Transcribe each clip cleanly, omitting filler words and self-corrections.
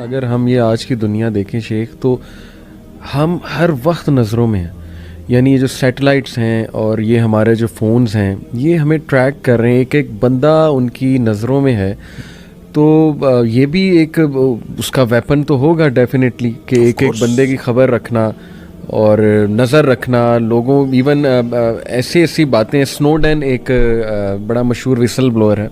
اگر ہم یہ آج کی دنیا دیکھیں شیخ تو ہم ہر وقت نظروں میں ہیں. یعنی یہ جو سیٹلائٹس ہیں اور یہ ہمارے جو فونز ہیں یہ ہمیں ٹریک کر رہے ہیں, ایک ایک بندہ ان کی نظروں میں ہے. تو یہ بھی ایک اس کا ویپن تو ہوگا ڈیفینیٹلی کہ ایک ایک بندے کی خبر رکھنا اور نظر رکھنا لوگوں. ایون ایسی باتیں, سنوڈن ایک بڑا مشہور وسل بلوئر ہے,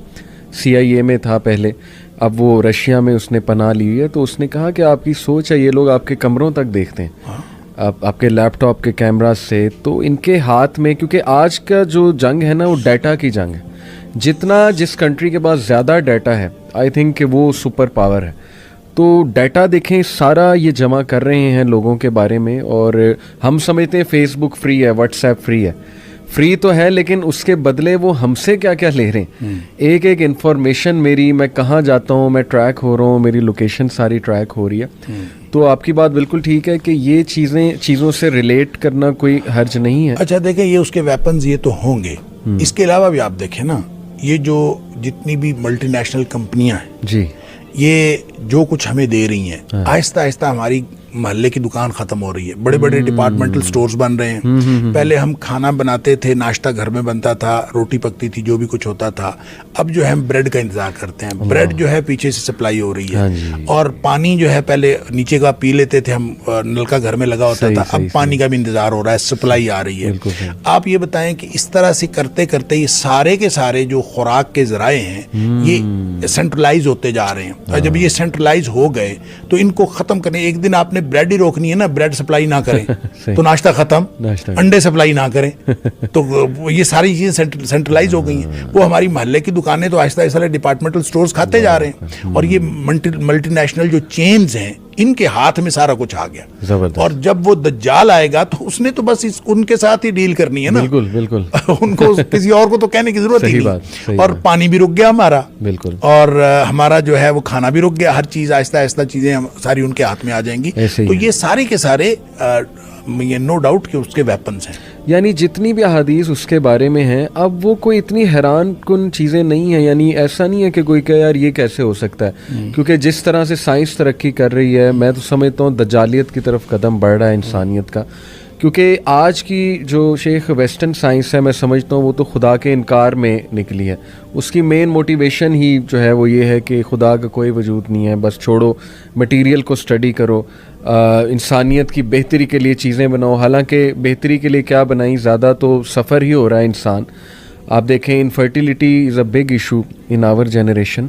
CIA میں تھا پہلے, اب وہ رشیا میں اس نے پناہ لی ہے. تو اس نے کہا کہ آپ کی سوچ ہے یہ لوگ آپ کے کمروں تک دیکھتے ہیں, آپ کے لیپ ٹاپ کے کیمرہ سے. تو ان کے ہاتھ میں, کیونکہ آج کا جو جنگ ہے نا وہ ڈیٹا کی جنگ ہے. جتنا جس کنٹری کے پاس زیادہ ڈیٹا ہے آئی تھنک کہ وہ سپر پاور ہے. تو ڈیٹا دیکھیں سارا یہ جمع کر رہے ہیں لوگوں کے بارے میں. اور ہم سمجھتے ہیں فیس بک فری ہے, واٹس ایپ فری ہے. فری تو ہے لیکن اس کے بدلے وہ ہم سے کیا کیا لے رہے ہیں. ایک ایک انفارمیشن میری, میں کہاں جاتا ہوں میں ٹریک ہو رہا ہوں, میری لوکیشن ساری ٹریک ہو رہی ہے. تو آپ کی بات بالکل ٹھیک ہے کہ یہ چیزوں سے ریلیٹ کرنا کوئی حرج نہیں ہے. اچھا دیکھیں یہ اس کے ویپنز یہ تو ہوں گے. اس کے علاوہ بھی آپ دیکھیں نا, یہ جو جتنی بھی ملٹی نیشنل کمپنیاں ہیں جی, یہ جو کچھ ہمیں دے رہی ہیں آہستہ آہستہ ہماری محلے کی دکان ختم ہو رہی ہے. بڑے بڑے ڈپارٹمنٹل سٹورز بن رہے ہیں. پہلے ہم کھانا بناتے تھے, ناشتہ گھر میں بنتا تھا, روٹی پکتی تھی, جو بھی کچھ ہوتا تھا. اب جو ہے ہم بریڈ کا انتظار کرتے ہیں. بریڈ جو ہے پیچھے سے سپلائی ہو رہی ہے. اور پانی جو ہے پہلے نیچے کا پی لیتے تھے ہم, نل کا گھر میں لگا ہوتا تھا, اب پانی کا بھی انتظار ہو رہا ہے, سپلائی آ رہی ہے. آپ یہ بتائیں کہ اس طرح سے کرتے کرتے یہ سارے کے سارے جو خوراک کے ذرائع ہیں یہ سینٹرلائز ہوتے جا رہے ہیں. اور جب یہ سینٹرلائز ہو گئے تو ان کو ختم کرنے, ایک دن آپ نے بریڈ ہی روکنی ہے نا, بریڈ سپلائی نہ کریں تو ناشتہ ختم, انڈے سپلائی نہ کریں تو یہ ساری چیزیں سینٹرلائز ہو گئی ہیں. وہ ہماری محلے کی دکانیں تو آہستہ آہستہ ڈپارٹمنٹل سٹورز کھاتے جا رہے ہیں. اور یہ ملٹی نیشنل جو چینز ہیں ان کے ہاتھ میں سارا کچھ آ گیا. اور جب وہ دجال آئے گا تو اس نے تو بس ان کے ساتھ ہی ڈیل کرنی ہے نا. بالکل ان کو کسی اور کو تو کہنے کی ضرورت ہی نہیں. اور پانی بھی رک گیا ہمارا, بالکل, اور ہمارا جو ہے وہ کھانا بھی رک گیا. ہر چیز آہستہ آہستہ چیزیں ساری ان کے ہاتھ میں آ جائیں گی. تو یہ سارے کے سارے نو ڈاؤٹ کہ اس کے ویپنز ہیں. یعنی جتنی بھی احادیث اس کے بارے میں ہیں اب وہ کوئی اتنی حیران کن چیزیں نہیں ہیں. یعنی ایسا نہیں ہے کہ کوئی کہے یار یہ کیسے ہو سکتا ہے, کیونکہ جس طرح سے سائنس ترقی کر رہی ہے میں تو سمجھتا ہوں دجالیت کی طرف قدم بڑھ رہا ہے انسانیت کا. کیونکہ آج کی جو شیخ ویسٹرن سائنس ہے میں سمجھتا ہوں وہ تو خدا کے انکار میں نکلی ہے. اس کی مین موٹیویشن ہی جو ہے وہ یہ ہے کہ خدا کا کوئی وجود نہیں ہے, بس چھوڑو مٹیریل کو اسٹڈی کرو, انسانیت کی بہتری کے لیے چیزیں بناؤ. حالانکہ بہتری کے لیے کیا بنائی, زیادہ تو سفر ہی ہو رہا ہے انسان. آپ دیکھیں infertility is a big issue in our generation.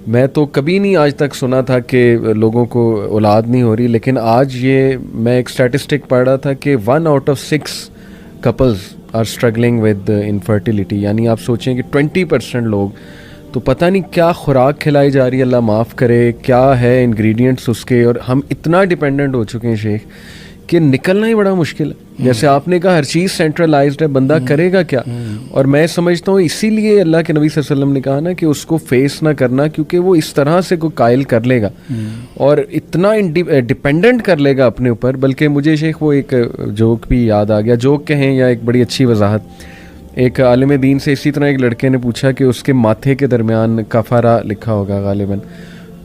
میں تو کبھی نہیں آج تک سنا تھا کہ لوگوں کو اولاد نہیں ہو رہی, لیکن آج یہ میں ایک اسٹیٹسٹک پڑھ رہا تھا کہ 1 out of 6 couples are struggling with infertility. یعنی آپ سوچیں کہ 20% لوگ تو پتہ نہیں کیا خوراک کھلائی جا رہی ہے, اللہ معاف کرے, کیا ہے انگریڈینٹس اس کے. اور ہم اتنا ڈیپینڈنٹ ہو چکے ہیں شیخ کہ نکلنا ہی بڑا مشکل ہے. جیسے آپ نے کہا ہر چیز سینٹرلائزڈ ہے, بندہ کرے گا کیا. اور میں سمجھتا ہوں اسی لیے اللہ کے نبی صلی اللہ علیہ وسلم نے کہا نا کہ اس کو فیس نہ کرنا, کیونکہ وہ اس طرح سے کوئی قائل کر لے گا اور اتنا ڈیپینڈنٹ کر لے گا اپنے اوپر. بلکہ مجھے شیخ وہ ایک جوک بھی یاد آ گیا, جوک کہیں یا ایک بڑی اچھی وضاحت. ایک عالم دین سے اسی طرح ایک لڑکے نے پوچھا کہ اس کے ماتھے کے درمیان کفارہ لکھا ہوگا غالباً,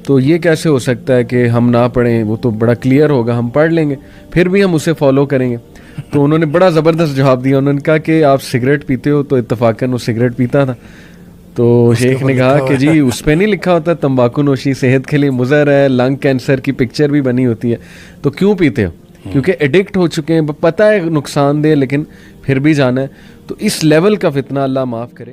تو یہ کیسے ہو سکتا ہے کہ ہم نہ پڑھیں, وہ تو بڑا کلیئر ہوگا, ہم پڑھ لیں گے پھر بھی ہم اسے فالو کریں گے. تو انہوں نے بڑا زبردست جواب دیا, انہوں نے کہا کہ آپ سگریٹ پیتے ہو, تو اتفاقاً وہ سگریٹ پیتا تھا. تو شیخ نے کہا کہ جی اس پہ نہیں لکھا ہوتا تمباکو نوشی صحت کے لیے مضر ہے, لنگ کینسر کی پکچر بھی بنی ہوتی ہے, تو کیوں پیتے ہو؟ کیونکہ ایڈکٹ ہو چکے ہیں, پتہ ہے نقصان دہ لیکن پھر بھی جانا ہے. تو اس لیول کا فتنہ اللہ معاف کرے.